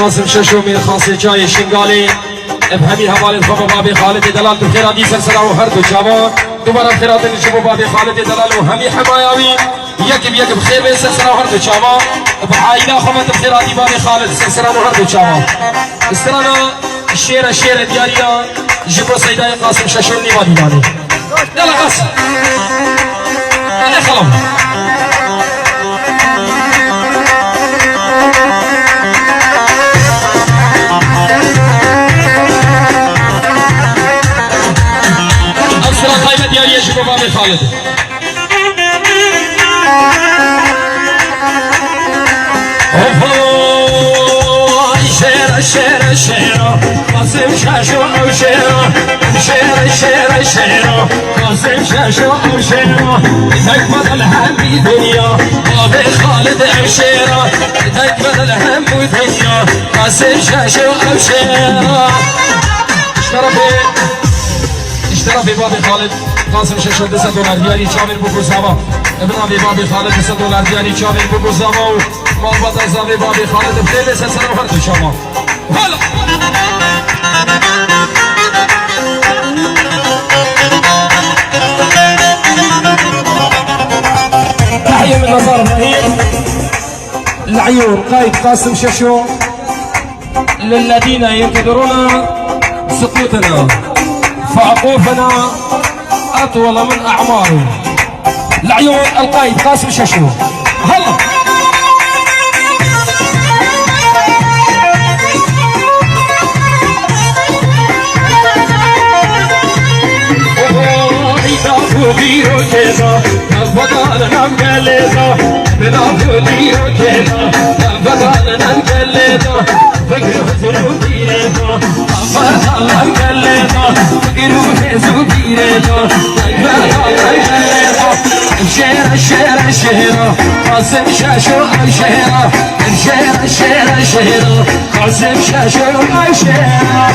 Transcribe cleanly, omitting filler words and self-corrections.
قاسم ششو من خاصی جای شنگالی بهمی حوالت خب بابی خالد دلال تو خیراتی سلسله و هر دو جوان دوباره خیرات نشو بابی خالد دلال و همی حمایاوی یک بخیر به سلسله و هر دو جوان بعائله خمت خیراتی بابی خالد سلسله و هر دو جوان استرانا شیر دیاریا جبر سیدای قاسم ششو نیوادی دانی يلا قاسم انا خلاص طيبة ديالي يا شباب بابي خالد شيرة قاسم شاشو أو شيرة شيرة قاسم شاشو أو شيرة تكبر الهم دنيا بابي خالد أو شيرة تكبر الهم دنيا قاسم شاشو أو شيرة اشترى بابي خالد قاسم شاشو $10 ديالي شامل بوكوزاوا ابن ابي بابي خالد $10 ديالي شامل بوكوزاوا محمد رضا بابي خالد بخير سلسلة وفرد شما هلا تحية من نظار ابراهيم العيون قائد قاسم شاشو للذين ينتظرون سقوطنا فعقوفنا أطول من أعماره العيون القائد قاسم شاشو هلا بيرو كذا بدل نمجلدا بلا بيرو كذا بدل نمجلدا فكر زبيردا بدل نمجلدا فكر زبيردا شيرة قاسم شاشو شيرة شيرة قاسم شاشو شيرة